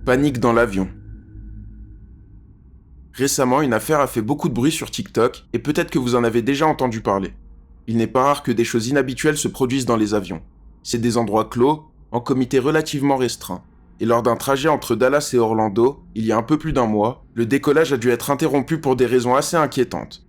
Panique dans l'avion. Récemment, une affaire a fait beaucoup de bruit sur TikTok et peut-être que vous en avez déjà entendu parler. Il n'est pas rare que des choses inhabituelles se produisent dans les avions. C'est des endroits clos, en comité relativement restreint. Et lors d'un trajet entre Dallas et Orlando, il y a un peu plus d'un mois, le décollage a dû être interrompu pour des raisons assez inquiétantes.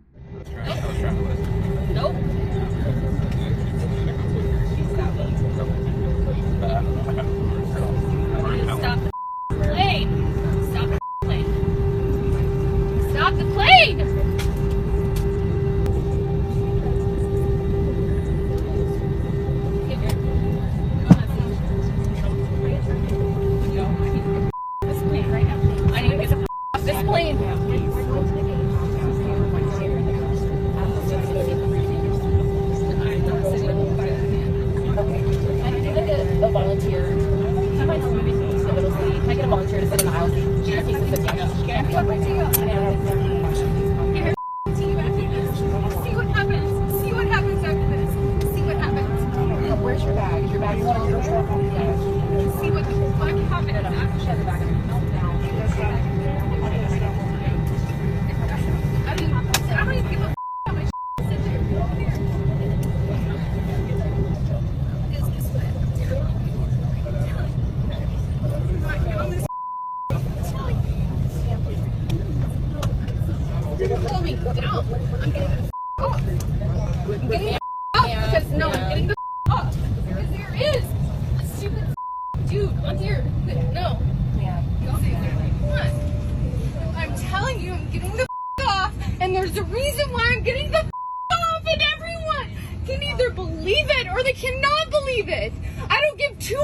There's a reason why I'm getting the off, and everyone can either believe it or they cannot believe it. I don't give two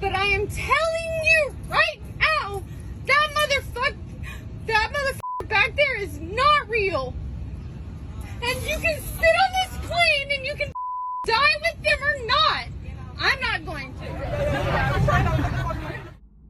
but I am telling you right now, that motherfucker back there is not real. And you can sit on this plane and you can die with them or not. I'm not going to.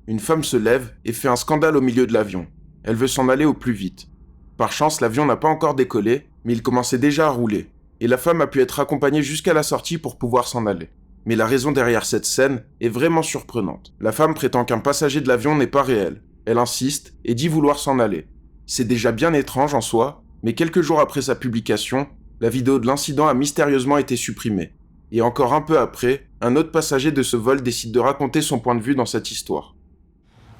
Une femme se lève et fait un scandale au milieu de l'avion. Elle veut s'en aller au plus vite. Par chance, l'avion n'a pas encore décollé, mais il commençait déjà à rouler, et la femme a pu être accompagnée jusqu'à la sortie pour pouvoir s'en aller. Mais la raison derrière cette scène est vraiment surprenante. La femme prétend qu'un passager de l'avion n'est pas réel. Elle insiste et dit vouloir s'en aller. C'est déjà bien étrange en soi, mais quelques jours après sa publication, la vidéo de l'incident a mystérieusement été supprimée. Et encore un peu après, un autre passager de ce vol décide de raconter son point de vue dans cette histoire.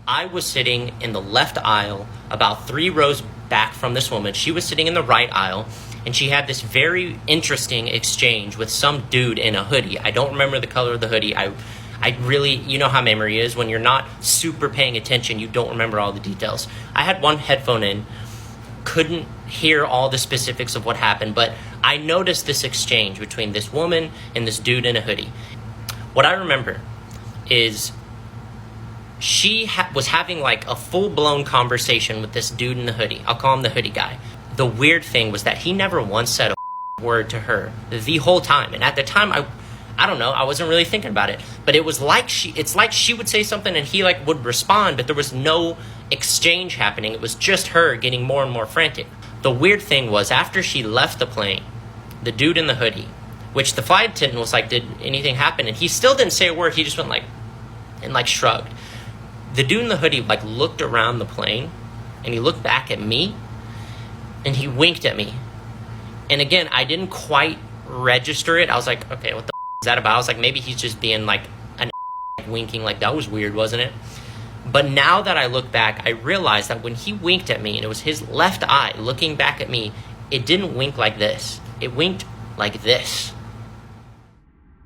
I was sitting in the left aisle, about 3 rows back from this woman. She was sitting in the right aisle, and she had this very interesting exchange with some dude in a hoodie. I don't remember the color of the hoodie. I really, you know how memory is. When you're not super paying attention, you don't remember all the details. I had one headphone in, couldn't hear all the specifics of what happened, but I noticed this exchange between this woman and this dude in a hoodie. What I remember is she was having like a full-blown conversation with this dude in the hoodie. I'll call him the hoodie guy. The weird thing was that he never once said a word to her the whole time. And at the time, I don't know, I wasn't really thinking about it. But it's like she would say something and he like would respond, but there was no exchange happening. It was just her getting more and more frantic. The weird thing was after she left the plane, the dude in the hoodie, which the flight attendant was like, did anything happen? And he still didn't say a word. He just went like, and like shrugged. The dude in the hoodie like looked around the plane and he looked back at me and he winked at me. And again, I didn't quite register it. I was like, okay, what the is that about? I was like, maybe he's just being like an winking. Like that was weird, wasn't it? But now that I look back, I realized that when he winked at me and it was his left eye looking back at me, it didn't wink like this. It winked like this.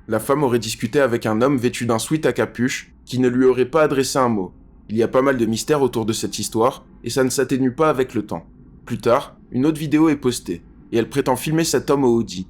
La femme aurait discuté avec un homme vêtu d'un sweat à capuche qui ne lui aurait pas adressé un mot. Il y a pas mal de mystères autour de cette histoire, et ça ne s'atténue pas avec le temps. Plus tard, une autre vidéo est postée, et elle prétend filmer cet homme au hoodie.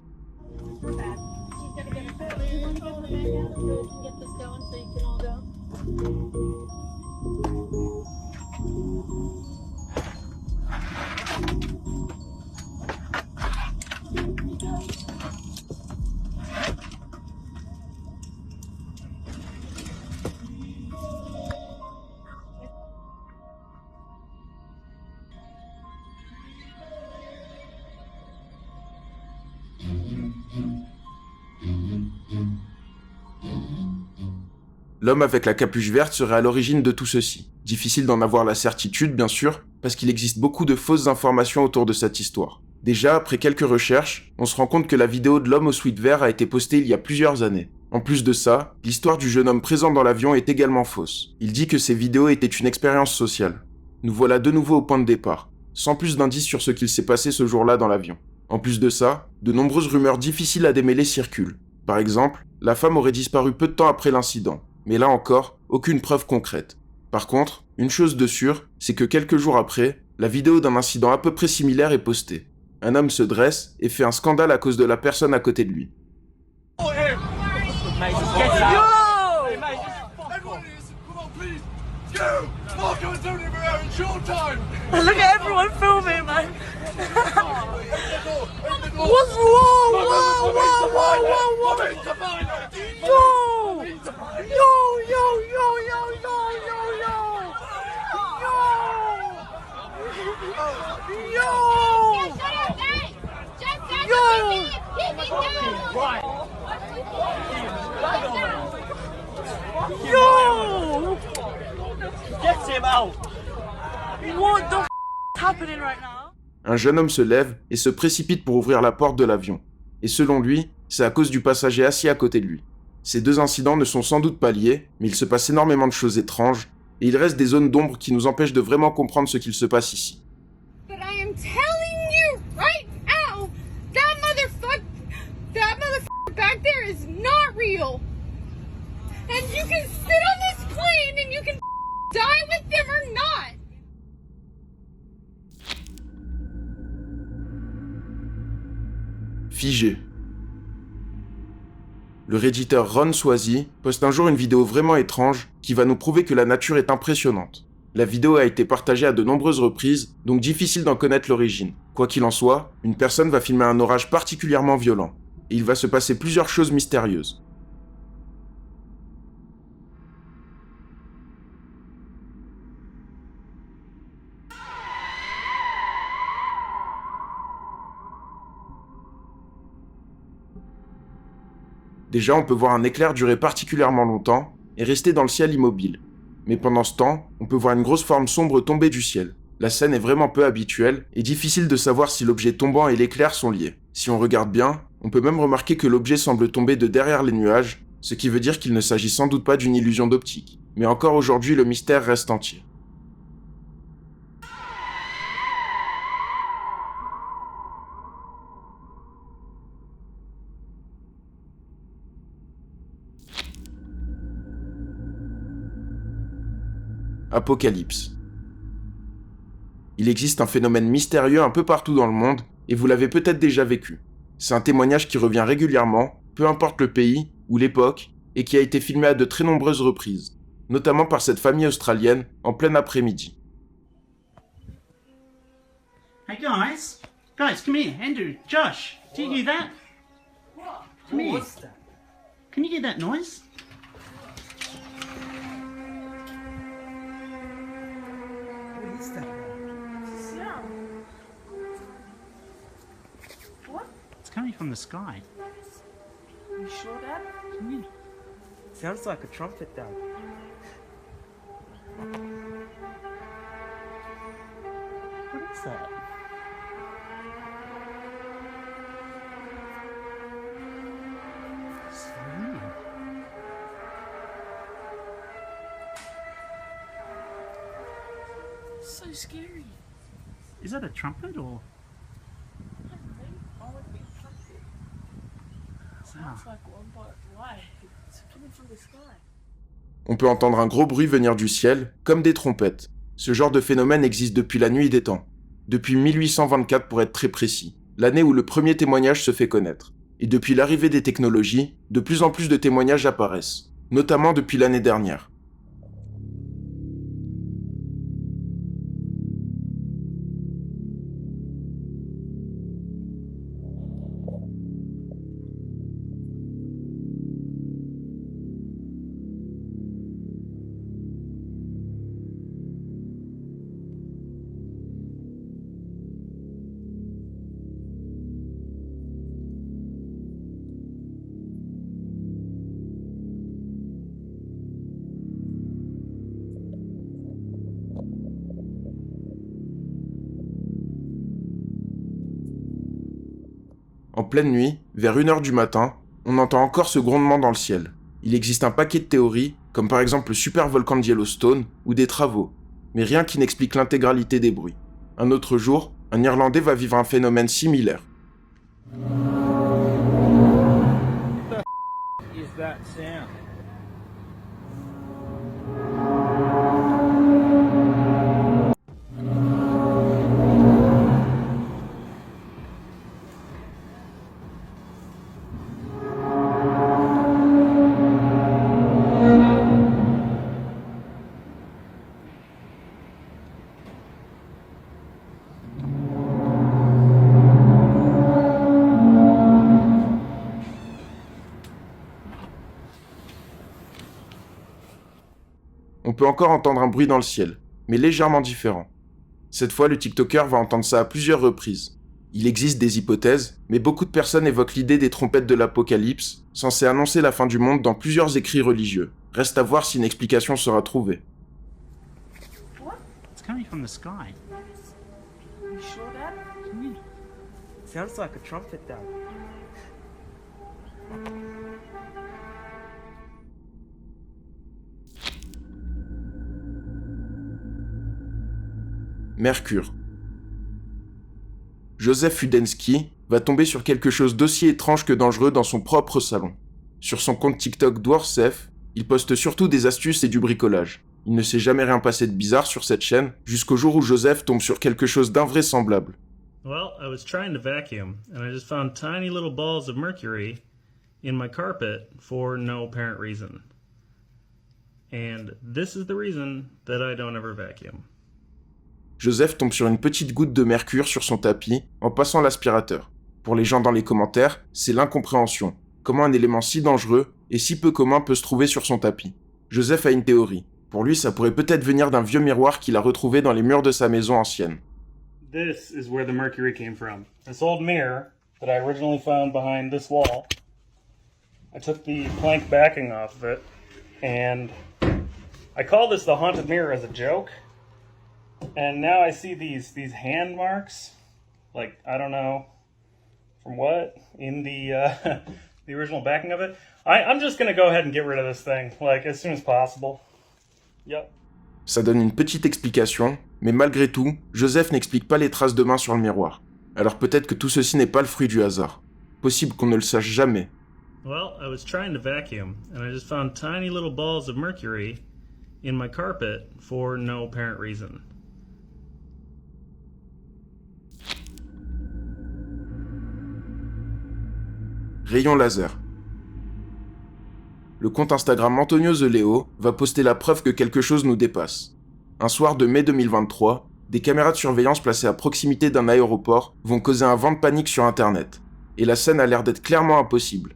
L'homme avec la capuche verte serait à l'origine de tout ceci. Difficile d'en avoir la certitude, bien sûr, parce qu'il existe beaucoup de fausses informations autour de cette histoire. Déjà, après quelques recherches, on se rend compte que la vidéo de l'homme au sweat vert a été postée il y a plusieurs années. En plus de ça, l'histoire du jeune homme présent dans l'avion est également fausse. Il dit que ces vidéos étaient une expérience sociale. Nous voilà de nouveau au point de départ, sans plus d'indices sur ce qu'il s'est passé ce jour-là dans l'avion. En plus de ça, de nombreuses rumeurs difficiles à démêler circulent. Par exemple, la femme aurait disparu peu de temps après l'incident, mais là encore, aucune preuve concrète. Par contre, une chose de sûre, c'est que quelques jours après, la vidéo d'un incident à peu près similaire est postée. Un homme se dresse et fait un scandale à cause de la personne à côté de lui. Look at everyone filming, man. What's wrong? Whoa. Yo! Get him out! What the happening right now? Un jeune homme se lève et se précipite pour ouvrir la porte de l'avion. Et selon lui, c'est à cause du passager assis à côté de lui. Ces deux incidents ne sont sans doute pas liés, mais il se passe énormément de choses étranges, et il reste des zones d'ombre qui nous empêchent de vraiment comprendre ce qu'il se passe ici. But I am telling you right now, that motherfucker back there is not real. And you can sit on this plane and you can die with them or not. Figé. Le redditeur Ron Swazi poste un jour une vidéo vraiment étrange qui va nous prouver que la nature est impressionnante. La vidéo a été partagée à de nombreuses reprises, donc difficile d'en connaître l'origine. Quoi qu'il en soit, une personne va filmer un orage particulièrement violent, et il va se passer plusieurs choses mystérieuses. Déjà, on peut voir un éclair durer particulièrement longtemps et rester dans le ciel immobile. Mais pendant ce temps, on peut voir une grosse forme sombre tomber du ciel. La scène est vraiment peu habituelle et difficile de savoir si l'objet tombant et l'éclair sont liés. Si on regarde bien, on peut même remarquer que l'objet semble tomber de derrière les nuages, ce qui veut dire qu'il ne s'agit sans doute pas d'une illusion d'optique. Mais encore aujourd'hui, le mystère reste entier. Apocalypse. Il existe un phénomène mystérieux un peu partout dans le monde, et vous l'avez peut-être déjà vécu. C'est un témoignage qui revient régulièrement, peu importe le pays ou l'époque, et qui a été filmé à de très nombreuses reprises, notamment par cette famille australienne en plein après-midi. Hey guys, come here. Andrew, Josh, do you hear that? What? Come here. What's that? Can you hear that noise? What is that? Sound. What? It's coming from the sky. You sure, Dad? Come here. Sounds like a trumpet, Dad. What is that? It's weird. So scary. Is that a trumpet or? Sounds like one, but why? It's coming from the sky. On peut entendre un gros bruit venir du ciel, comme des trompettes. Ce genre de phénomène existe depuis la nuit des temps. Depuis 1824 pour être très précis, l'année où le premier témoignage se fait connaître. Et depuis l'arrivée des technologies, de plus en plus de témoignages apparaissent, notamment depuis l'année dernière. En pleine nuit, vers 1h du matin, on entend encore ce grondement dans le ciel. Il existe un paquet de théories, comme par exemple le super volcan de Yellowstone ou des travaux, mais rien qui n'explique l'intégralité des bruits. Un autre jour, un Irlandais va vivre un phénomène similaire. Is that sound? On peut encore entendre un bruit dans le ciel, mais légèrement différent. Cette fois, le TikToker va entendre ça à plusieurs reprises. Il existe des hypothèses, mais beaucoup de personnes évoquent l'idée des trompettes de l'Apocalypse, censées annoncer la fin du monde dans plusieurs écrits religieux. Reste à voir si une explication sera trouvée. It's coming from the sky. You sure, Dad? Sounds like a trumpet, Dad. Mercure. Joseph Udensky va tomber sur quelque chose d'aussi étrange que dangereux dans son propre salon. Sur son compte TikTok Dwarfsef, il poste surtout des astuces et du bricolage. Il ne s'est jamais rien passé de bizarre sur cette chaîne, jusqu'au jour où Joseph tombe sur quelque chose d'invraisemblable. Well, I was trying to vacuum, and I just found tiny little balls of mercury in my carpet for no apparent reason. And this is the reason that I don't ever vacuum. Joseph tombe sur une petite goutte de mercure sur son tapis en passant l'aspirateur. Pour les gens dans les commentaires, c'est l'incompréhension. Comment un élément si dangereux et si peu commun peut se trouver sur son tapis? Joseph a une théorie. Pour lui, ça pourrait peut-être venir d'un vieux miroir qu'il a retrouvé dans les murs de sa maison ancienne. This is where the mercury came from. This old mirror that I originally found behind this wall. I took the plank backing off of it, and I call this the haunted mirror as a joke. And now I see these hand marks, like, I don't know from what, in the the original backing of it. I'm just gonna go ahead and get rid of this thing, like, as soon as possible. Yep. Ça donne une petite explication, mais malgré tout, Joseph n'explique pas les traces de main sur le miroir. Alors peut-être que tout ceci n'est pas le fruit du hasard. Possible qu'on ne le sache jamais. Well, I was trying to vacuum, and I just found tiny little balls of mercury in my carpet for no apparent reason. Rayon laser. Le compte Instagram Antonio The Leo va poster la preuve que quelque chose nous dépasse. Un soir de mai 2023, des caméras de surveillance placées à proximité d'un aéroport vont causer un vent de panique sur Internet. Et la scène a l'air d'être clairement impossible.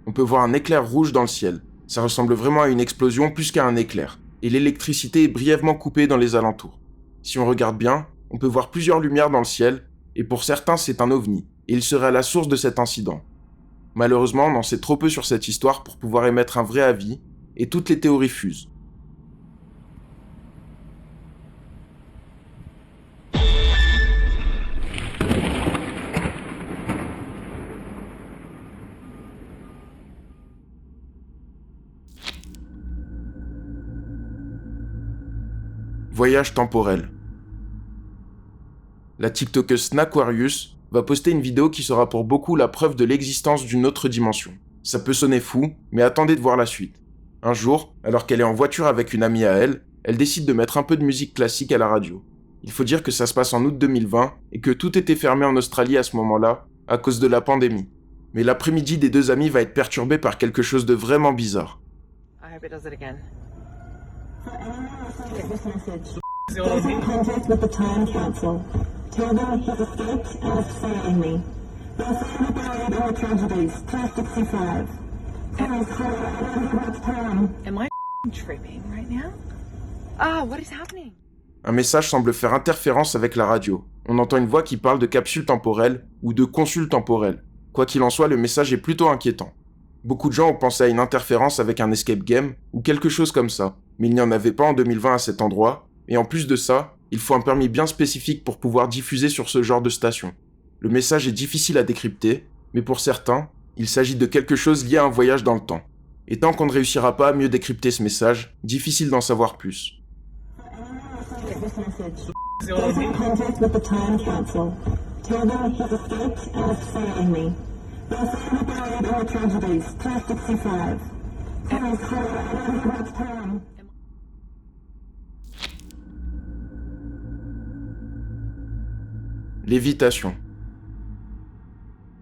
On peut voir un éclair rouge dans le ciel. Ça ressemble vraiment à une explosion plus qu'à un éclair. Et l'électricité est brièvement coupée dans les alentours. Si on regarde bien, on peut voir plusieurs lumières dans le ciel, et pour certains c'est un ovni, et il serait à la source de cet incident. Malheureusement, on en sait trop peu sur cette histoire pour pouvoir émettre un vrai avis, et toutes les théories fusent. Voyage temporel. La TikTokeuse Snaquarius va poster une vidéo qui sera pour beaucoup la preuve de l'existence d'une autre dimension. Ça peut sonner fou, mais attendez de voir la suite. Un jour, alors qu'elle est en voiture avec une amie à elle, elle décide de mettre un peu de musique classique à la radio. Il faut dire que ça se passe en août 2020 et que tout était fermé en Australie à ce moment-là, à cause de la pandémie. Mais l'après-midi des deux amis va être perturbé par quelque chose de vraiment bizarre. I hope it does it again. Recent contact with the time capsule. Tell them he's escaped and is failing me. They'll find me buried in the tragedies. 265. Please hurry, I don't have much time. Am I tripping right now? What is happening? Un message semble faire interférence avec la radio. On entend une voix qui parle de capsule temporelle ou de consule temporelle. Quoi qu'il en soit, le message est plutôt inquiétant. Beaucoup de gens ont pensé à une interférence avec un escape game ou quelque chose comme ça, mais il n'y en avait pas en 2020 à cet endroit, et en plus de ça, il faut un permis bien spécifique pour pouvoir diffuser sur ce genre de station. Le message est difficile à décrypter, mais pour certains, il s'agit de quelque chose lié à un voyage dans le temps. Et tant qu'on ne réussira pas à mieux décrypter ce message, difficile d'en savoir plus. Contact with the time capsule. Tell them he's escaped and is following me. They'll find me buried in the tragedies. 265. Please hurry, I don't have much time. Lévitation.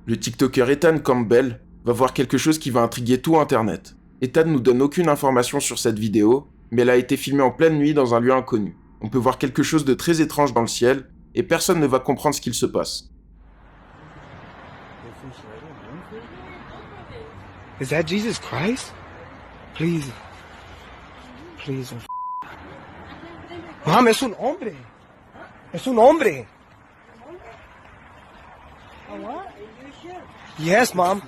Le TikToker Ethan Campbell va voir quelque chose qui va intriguer tout Internet. Ethan nous donne aucune information sur cette vidéo, mais elle a été filmée en pleine nuit dans un lieu inconnu. On peut voir quelque chose de très étrange dans le ciel, et personne ne va comprendre ce qu'il se passe. Is that Jesus Christ? Please. Please. Mom, es un hombre. Es un hombre. A what? Yes, Mom.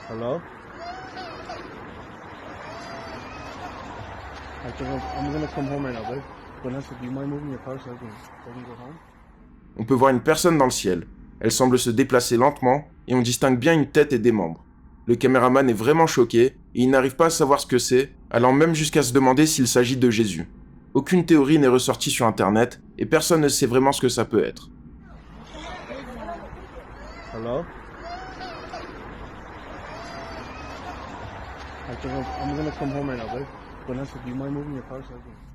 Hello? I think I'm gonna come home right now, babe. Vanessa, do you mind moving your car so I can go home? On peut voir une personne dans le ciel. Elle semble se déplacer lentement, et on distingue bien une tête et des membres. Le caméraman est vraiment choqué, et il n'arrive pas à savoir ce que c'est, allant même jusqu'à se demander s'il s'agit de Jésus. Aucune théorie n'est ressortie sur Internet, et personne ne sait vraiment ce que ça peut être. Hello? I think I'm gonna come home right now, babe. Vanessa, do you mind moving your car so I can